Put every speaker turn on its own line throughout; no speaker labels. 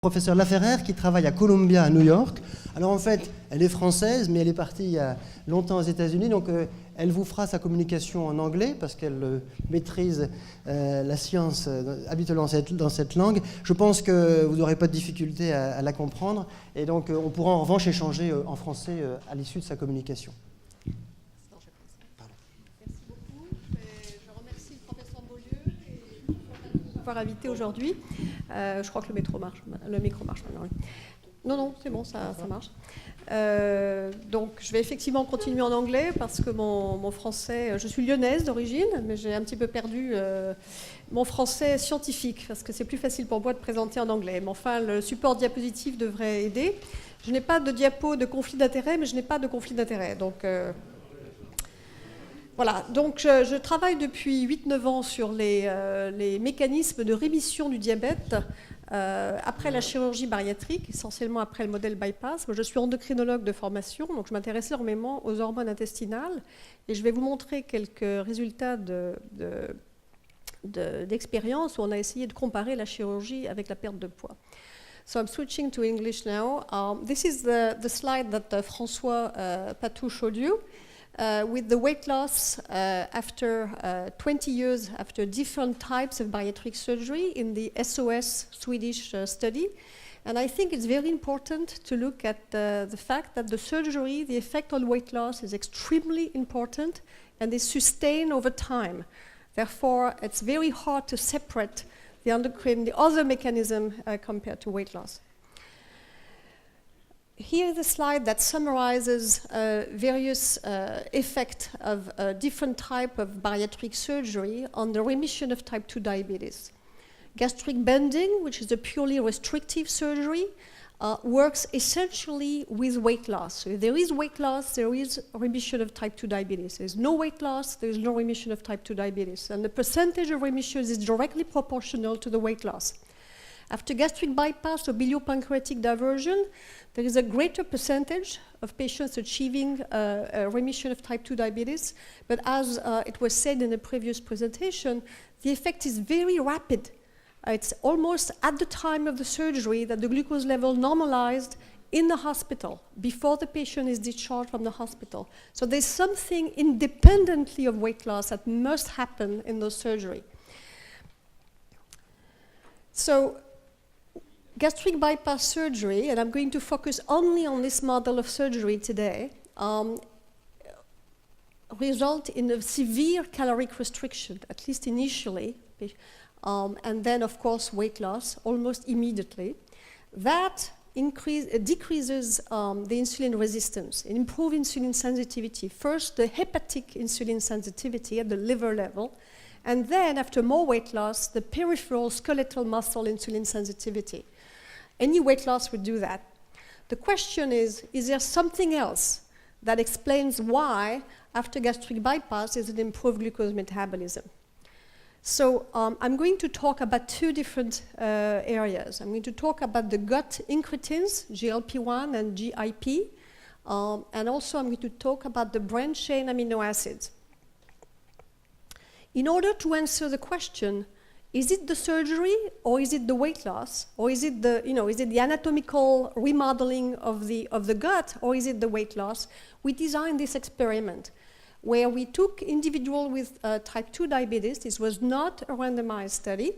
Professeur Laferrère qui travaille à Columbia à New York. Alors en fait, elle est française, mais elle est partie il y a longtemps aux États-Unis, donc elle vous fera sa communication en anglais parce qu'elle maîtrise la science habituellement dans cette langue. Je pense que vous n'aurez pas de difficulté à la comprendre et donc on pourra en revanche échanger en français à l'issue de sa communication.
Avoir invité aujourd'hui. Je crois que le micro marche maintenant. Oui. Non, c'est bon, ça marche. Donc, je vais effectivement continuer en anglais parce que mon français, je suis lyonnaise d'origine, mais j'ai un petit peu perdu mon français scientifique parce que c'est plus facile pour moi de présenter en anglais. Mais enfin, le support diapositive devrait aider. Je n'ai pas de diapo de conflit d'intérêt, mais je n'ai pas de conflit d'intérêt. Donc, voilà, donc je travaille depuis 8-9 ans sur les mécanismes de rémission du diabète après la chirurgie bariatrique, essentiellement après le modèle bypass. Moi, je suis endocrinologue de formation, donc je m'intéresse énormément aux hormones intestinales et je vais vous montrer quelques résultats d'expérience où on a essayé de comparer la chirurgie avec la perte de poids. So I'm switching to English now. This is the slide that François Patou showed you. With the weight loss after 20 years after different types of bariatric surgery in the SOS Swedish study. And I think it's very important to look at the fact that the surgery, the effect on weight loss is extremely important and is sustained over time. Therefore, it's very hard to separate the endocrine, the other mechanism compared to weight loss. Here is a slide that summarizes various effects of different type of bariatric surgery on the remission of type 2 diabetes. Gastric bending, which is a purely restrictive surgery, works essentially with weight loss. So if there is weight loss, there is remission of type 2 diabetes. There is no weight loss, there is no remission of type 2 diabetes. And the percentage of remission is directly proportional to the weight loss. After gastric bypass or biliopancreatic diversion, there is a greater percentage of patients achieving a remission of type 2 diabetes. But as it was said in the previous presentation, the effect is very rapid. It's almost at the time of the surgery that the glucose level normalized in the hospital before the patient is discharged from the hospital. So there's something independently of weight loss that must happen in the surgery. So gastric bypass surgery, and I'm going to focus only on this model of surgery today, result in a severe caloric restriction, at least initially, and then, of course, weight loss almost immediately. That decreases the insulin resistance and improves insulin sensitivity. First, the hepatic insulin sensitivity at the liver level, and then, after more weight loss, the peripheral skeletal muscle insulin sensitivity. Any weight loss would do that. The question is there something else that explains why, after gastric bypass, there's an improved glucose metabolism? So I'm going to talk about two different areas. I'm going to talk about the gut incretins, GLP-1 and GIP, and also I'm going to talk about the branched-chain amino acids. In order to answer the question, is it the surgery, or is it the weight loss, or is it the anatomical remodeling of the gut, or is it the weight loss? We designed this experiment where we took individuals with type 2 diabetes. This was not a randomized study,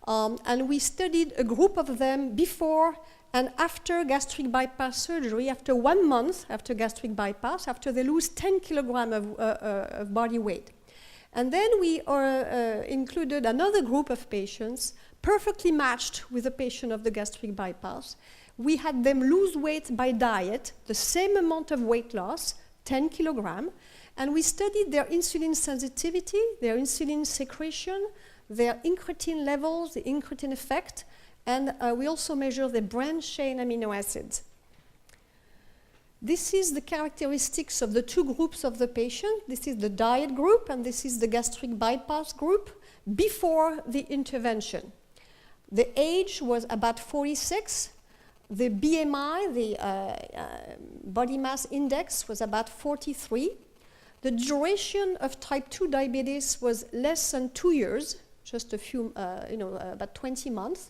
and we studied a group of them before and after gastric bypass surgery, after 1 month after gastric bypass, after they lose 10 kilograms of body weight. And then we included another group of patients perfectly matched with the patient of the gastric bypass. We had them lose weight by diet, the same amount of weight loss, 10 kilograms, and we studied their insulin sensitivity, their insulin secretion, their incretin levels, the incretin effect, and we also measured the branched-chain amino acids. This is the characteristics of the two groups of the patient. This is the diet group, and this is the gastric bypass group before the intervention. The age was about 46. The BMI, the body mass index, was about 43. The duration of type 2 diabetes was less than 2 years, just a few, about 20 months.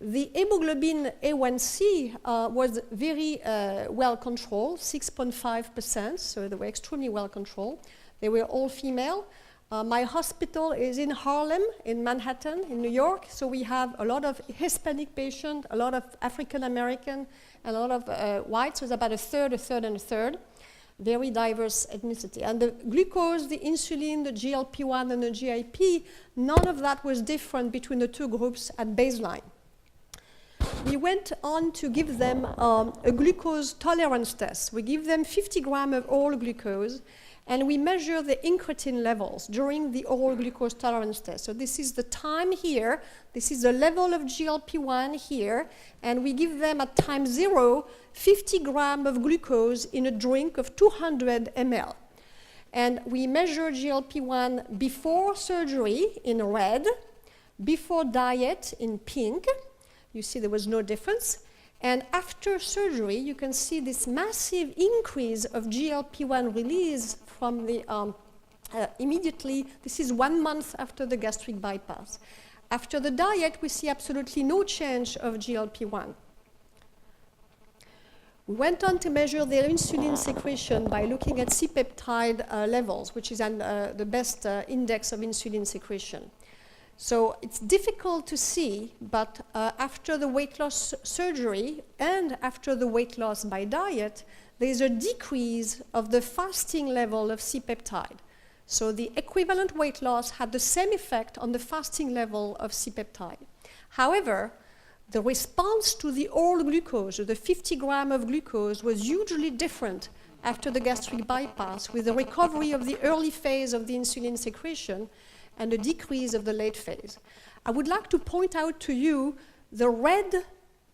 The hemoglobin A1C was very well controlled, 6.5%, so they were extremely well controlled. They were all female. My hospital is in Harlem, in Manhattan, in New York, so we have a lot of Hispanic patients, a lot of African American, and a lot of white, so it's about a third, and a third. Very diverse ethnicity. And the glucose, the insulin, the GLP-1, and the GIP, none of that was different between the two groups at baseline. We went on to give them a glucose tolerance test. We give them 50 grams of oral glucose, and we measure the incretin levels during the oral glucose tolerance test. So this is the time here, this is the level of GLP-1 here, and we give them at time 0, 50 grams of glucose in a drink of 200 ml. And we measure GLP-1 before surgery in red, before diet in pink. You see there was no difference. And after surgery, you can see this massive increase of GLP-1 release from the immediately. This is 1 month after the gastric bypass. After the diet, we see absolutely no change of GLP-1. We went on to measure their insulin secretion by looking at C-peptide levels, which is the best index of insulin secretion. So it's difficult to see, but after the weight loss surgery and after the weight loss by diet, there is a decrease of the fasting level of C-peptide. So the equivalent weight loss had the same effect on the fasting level of C-peptide. However, the response to the oral glucose, or the 50 grams of glucose, was hugely different after the gastric bypass, with the recovery of the early phase of the insulin secretion and a decrease of the late phase. I would like to point out to you the red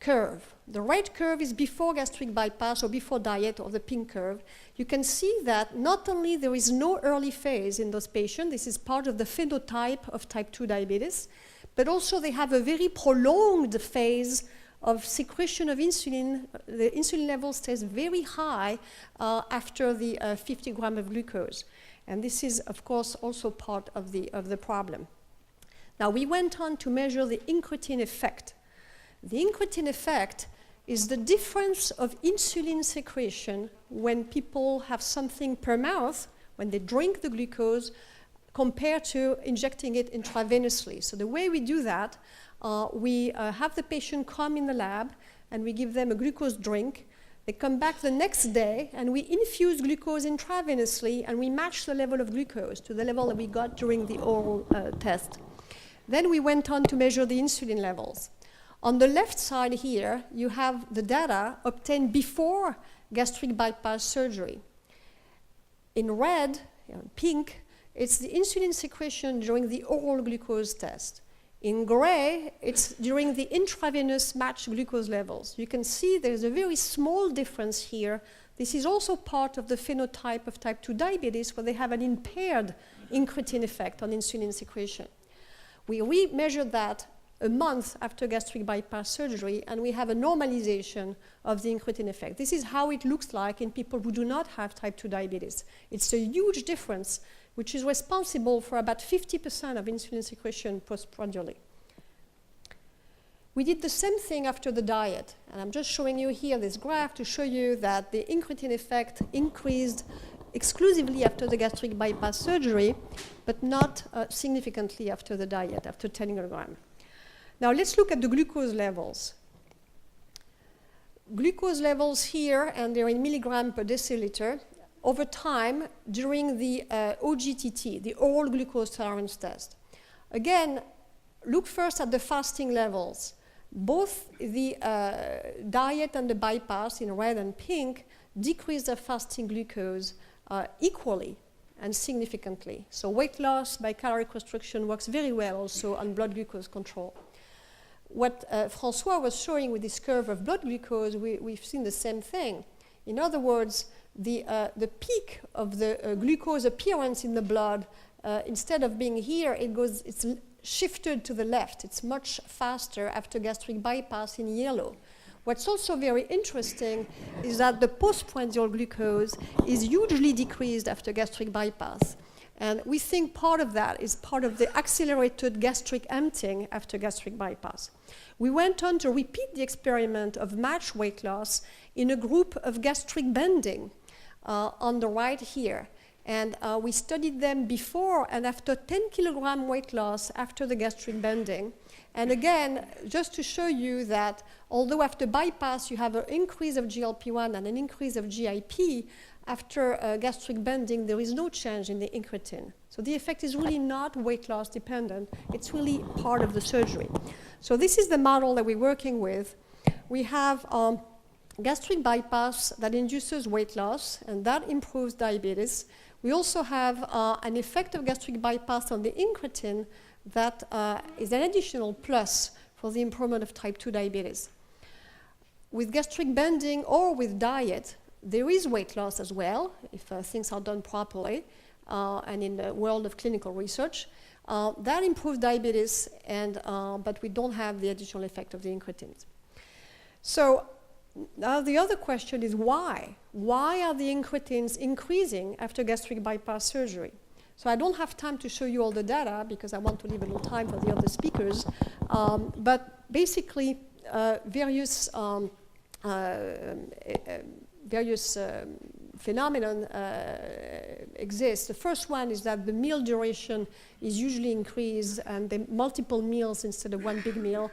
curve. The red curve is before gastric bypass or before diet, or the pink curve. You can see that not only there is no early phase in those patients, this is part of the phenotype of type 2 diabetes, but also they have a very prolonged phase of secretion of insulin. The insulin level stays very high after the 50 grams of glucose. And this is, of course, also part of the problem. Now, we went on to measure the incretin effect. The incretin effect is the difference of insulin secretion when people have something per mouth, when they drink the glucose, compared to injecting it intravenously. So the way we do that, we have the patient come in the lab, and we give them a glucose drink. They come back the next day, and we infuse glucose intravenously, and we match the level of glucose to the level that we got during the oral test. Then we went on to measure the insulin levels. On the left side here, you have the data obtained before gastric bypass surgery. In red, pink, it's the insulin secretion during the oral glucose test. In gray, it's during the intravenous matched glucose levels. You can see there's a very small difference here. This is also part of the phenotype of type 2 diabetes, where they have an impaired incretin effect on insulin secretion. We remeasured that a month after gastric bypass surgery, and we have a normalization of the incretin effect. This is how it looks like in people who do not have type 2 diabetes. It's a huge difference, which is responsible for about 50% of insulin secretion postprandially. We did the same thing after the diet, and I'm just showing you here this graph to show you that the incretin effect increased exclusively after the gastric bypass surgery, but not significantly after the diet, after 10 milligrams. Now let's look at the glucose levels. Glucose levels here, and they're in milligrams per deciliter, over time during the OGTT, the oral glucose tolerance test. Again, look first at the fasting levels. Both the diet and the bypass in red and pink decrease their fasting glucose equally and significantly. So weight loss by caloric restriction works very well also on blood glucose control. What François was showing with this curve of blood glucose, we've seen the same thing. In other words, the peak of the glucose appearance in the blood, instead of being here, it's shifted to the left. It's much faster after gastric bypass in yellow. What's also very interesting is that the postprandial glucose is hugely decreased after gastric bypass. And we think part of that is part of the accelerated gastric emptying after gastric bypass. We went on to repeat the experiment of matched weight loss in a group of gastric bending on the right here. And we studied them before and after 10 kilogram weight loss after the gastric bending. And again, just to show you that although after bypass you have an increase of GLP-1 and an increase of GIP, after gastric bending there is no change in the incretin. So the effect is really not weight loss dependent, it's really part of the surgery. So this is the model that we're working with. We have gastric bypass that induces weight loss and that improves diabetes. We also have an effect of gastric bypass on the incretin that is an additional plus for the improvement of type 2 diabetes. With gastric bending or with diet, there is weight loss as well, if things are done properly, and in the world of clinical research. That improves diabetes, but we don't have the additional effect of the incretins. So now the other question is why? Why are the incretins increasing after gastric bypass surgery? So I don't have time to show you all the data because I want to leave a little time for the other speakers. But basically, various phenomenon exists. The first one is that the meal duration is usually increased and the multiple meals instead of one big meal.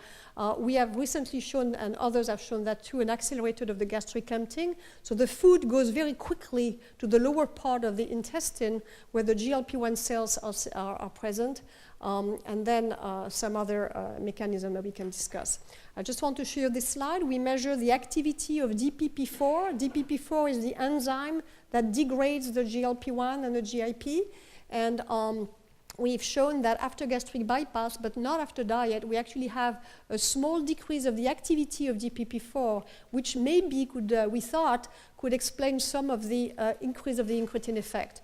We have recently shown, and others have shown that too, an accelerated of the gastric emptying. So the food goes very quickly to the lower part of the intestine where the GLP-1 cells are present. And then some other mechanism that we can discuss. I just want to show you this slide. We measure the activity of DPP-4. DPP-4 is the enzyme that degrades the GLP-1 and the GIP. And we've shown that after gastric bypass, but not after diet, we actually have a small decrease of the activity of DPP-4, which maybe we thought could explain some of the increase of the incretin effect.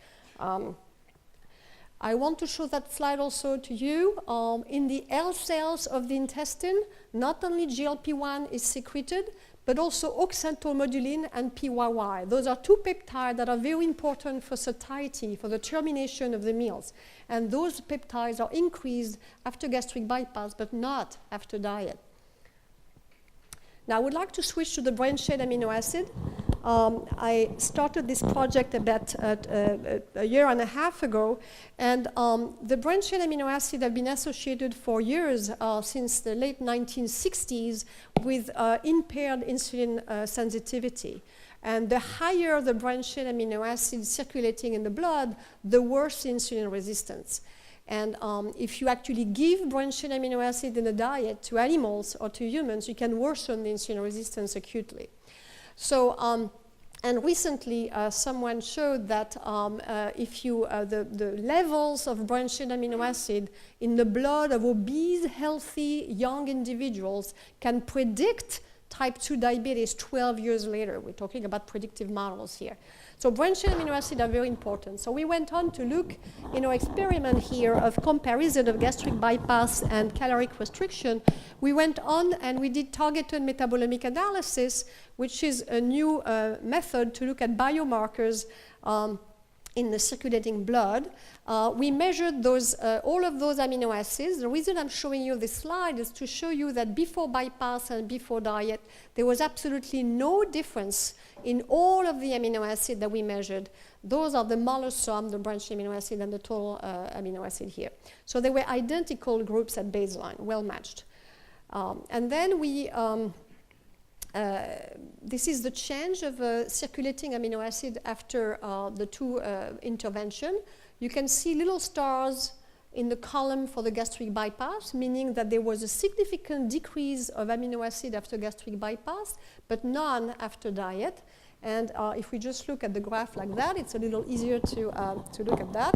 I want to show that slide also to you. In the L cells of the intestine, not only GLP-1 is secreted, but also oxyntomodulin and PYY. Those are two peptides that are very important for satiety, for the termination of the meals. And those peptides are increased after gastric bypass, but not after diet. Now, I would like to switch to the branched-chain amino acid. I started this project about a year and a half ago, and the branched-chain amino acid have been associated for years, since the late 1960s, with impaired insulin sensitivity. And the higher the branched-chain amino acid circulating in the blood, the worse insulin resistance. And if you actually give branched-chain amino acid in a diet to animals or to humans, you can worsen the insulin resistance acutely. So, and recently someone showed that if you, the levels of branched-chain amino acid in the blood of obese, healthy, young individuals can predict type 2 diabetes 12 years later. We're talking about predictive models here. So branched-chain amino acids are very important. So we went on to look in our experiment here of comparison of gastric bypass and caloric restriction. We went on and we did targeted metabolomic analysis, which is a new method to look at biomarkers in the circulating blood. We measured those, all of those amino acids. The reason I'm showing you this slide is to show you that before bypass and before diet, there was absolutely no difference in all of the amino acid that we measured. Those are the molar sum, the branched amino acid, and the total amino acid here. So they were identical groups at baseline, well matched. And then we, this is the change of circulating amino acid after the two intervention. You can see little stars in the column for the gastric bypass, meaning that there was a significant decrease of amino acid after gastric bypass, but none after diet. And if we just look at the graph like that, it's a little easier to look at that.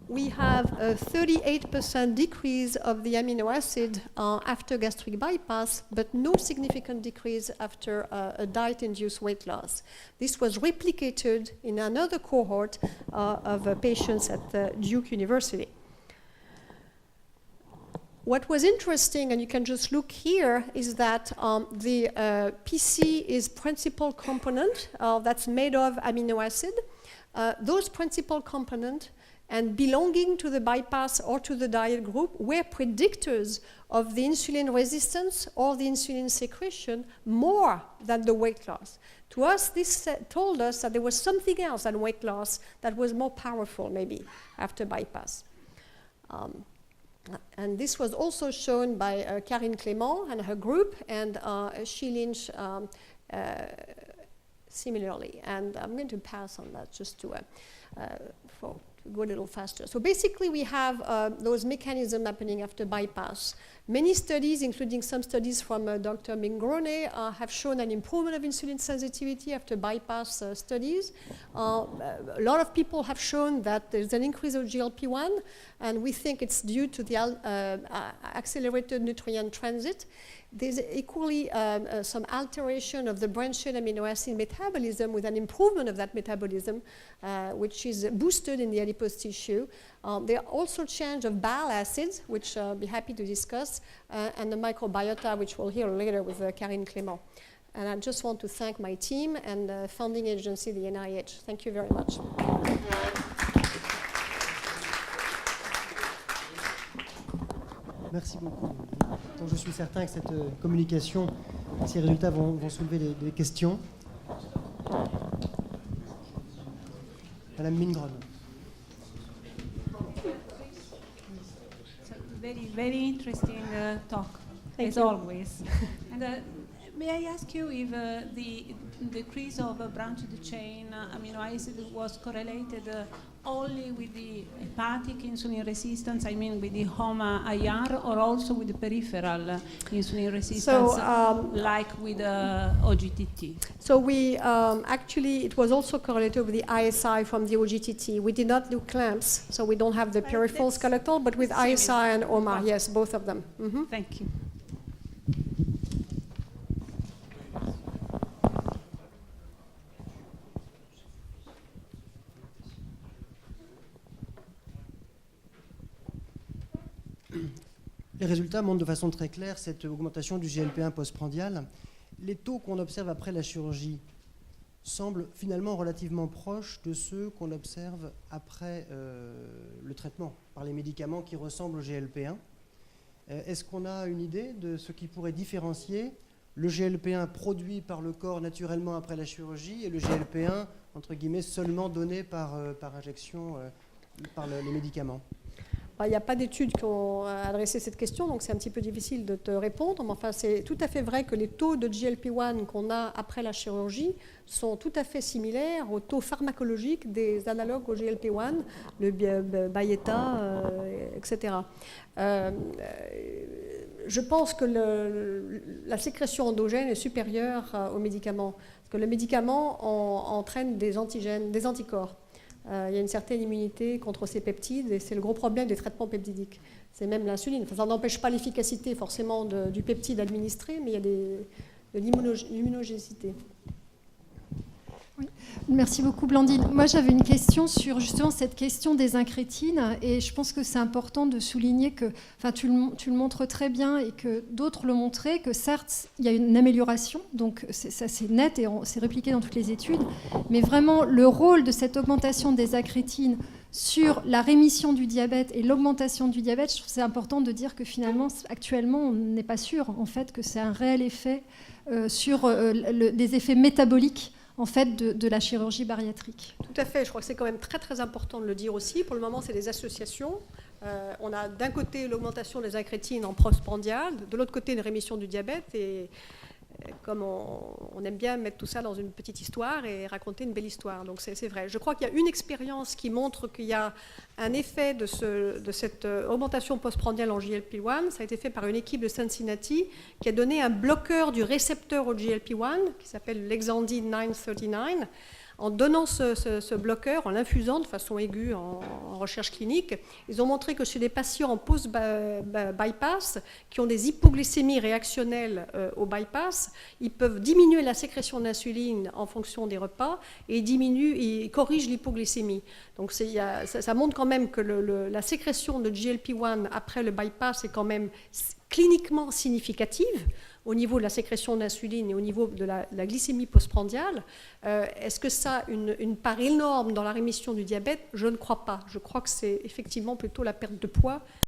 We have a 38% decrease of the amino acid after gastric bypass, but no significant decrease after a diet-induced weight loss. This was replicated in another cohort of patients at Duke University. What was interesting, and you can just look here, is that the PC is principal component that's made of amino acid. those principal components and belonging to the bypass or to the diet group were predictors of the insulin resistance or the insulin secretion more than the weight loss. To us, this told us that there was something else than weight loss that was more powerful, maybe, after bypass. And this was also shown by Karine Clément and her group, and Xi Lynch similarly. And I'm going to pass on that just to go a little faster. So basically, we have those mechanisms happening after bypass. Many studies, including some studies from Dr. Mingrone, have shown an improvement of insulin sensitivity after bypass studies. A lot of people have shown that there's an increase of GLP-1, and we think it's due to the accelerated nutrient transit. There's equally some alteration of the branched amino acid metabolism with an improvement of that metabolism, which is boosted in the adipose tissue. There are also change of bile acids, which I'll be happy to discuss, and the microbiota, which we'll hear later with Karine Clément. And I just want to thank my team and the funding agency, the NIH. Thank you very much.
Merci beaucoup. Donc, je suis certain que cette communication, ces résultats vont soulever des questions. Madame Mingron.
Very, very interesting talk, as always. And may I ask you if the decrease of branched chain amino acid was correlated only with the hepatic insulin resistance, I mean with the HOMA-IR, or also with the peripheral insulin resistance, like with OGTT? So
we actually, it was also correlated with the ISI from the OGTT. We did not do clamps, so we don't have the peripheral skeletal, but with ISI and HOMA, yes, both of them. Mm-hmm.
Thank you.
Les résultats montrent de façon très claire cette augmentation du GLP-1 postprandial. Les taux qu'on observe après la chirurgie semblent finalement relativement proches de ceux qu'on observe après le traitement par les médicaments qui ressemblent au GLP-1. Est-ce qu'on a une idée de ce qui pourrait différencier le GLP-1 produit par le corps naturellement après la chirurgie et le GLP-1, entre guillemets, seulement donné par injection par les médicaments?
Il n'y a pas d'études qui ont adressé cette question, donc c'est un petit peu difficile de te répondre. Mais enfin, c'est tout à fait vrai que les taux de GLP-1 qu'on a après la chirurgie sont tout à fait similaires aux taux pharmacologiques des analogues au GLP-1, le Byetta, etc. Je pense que la sécrétion endogène est supérieure aux médicaments, parce que le médicament entraîne des antigènes, des anticorps. Il y a une certaine immunité contre ces peptides et c'est le gros problème des traitements peptidiques. C'est même l'insuline. Enfin, ça n'empêche pas l'efficacité forcément du peptide administré, mais il y a de l'immunogénicité.
Oui. Merci beaucoup Blandine. Moi j'avais une question sur justement cette question des incrétines et je pense que c'est important de souligner que, enfin tu le montres très bien et que d'autres l'ont montré, que certes il y a une amélioration, donc ça c'est net et c'est répliqué dans toutes les études, mais vraiment le rôle de cette augmentation des incrétines sur la rémission du diabète et l'augmentation du diabète, je trouve que c'est important de dire que finalement actuellement on n'est pas sûr en fait que c'est un réel effet sur des effets métaboliques en fait, de la chirurgie bariatrique.
Tout à fait, je crois que c'est quand même très très important de le dire aussi. Pour le moment, c'est des associations. On a d'un côté l'augmentation des incrétines en postprandial, de l'autre côté une rémission du diabète. Et comme on aime bien mettre tout ça dans une petite histoire et raconter une belle histoire. Donc c'est vrai. Je crois qu'il y a une expérience qui montre qu'il y a un effet de cette augmentation postprandiale en GLP-1. Ça a été fait par une équipe de Cincinnati qui a donné un bloqueur du récepteur au GLP-1 qui s'appelle l'Exandi 939. En donnant ce bloqueur, en l'infusant de façon aiguë en recherche clinique, ils ont montré que chez des patients en post-bypass qui ont des hypoglycémies réactionnelles au bypass, ils peuvent diminuer la sécrétion d'insuline en fonction des repas et ils corrigent l'hypoglycémie. Donc ça montre quand même que la sécrétion de GLP-1 après le bypass est quand même cliniquement significative au niveau de la sécrétion d'insuline et au niveau de la glycémie postprandiale. Est-ce que ça a une part énorme dans la rémission du diabète? Je ne crois pas. Je crois que c'est effectivement plutôt la perte de poids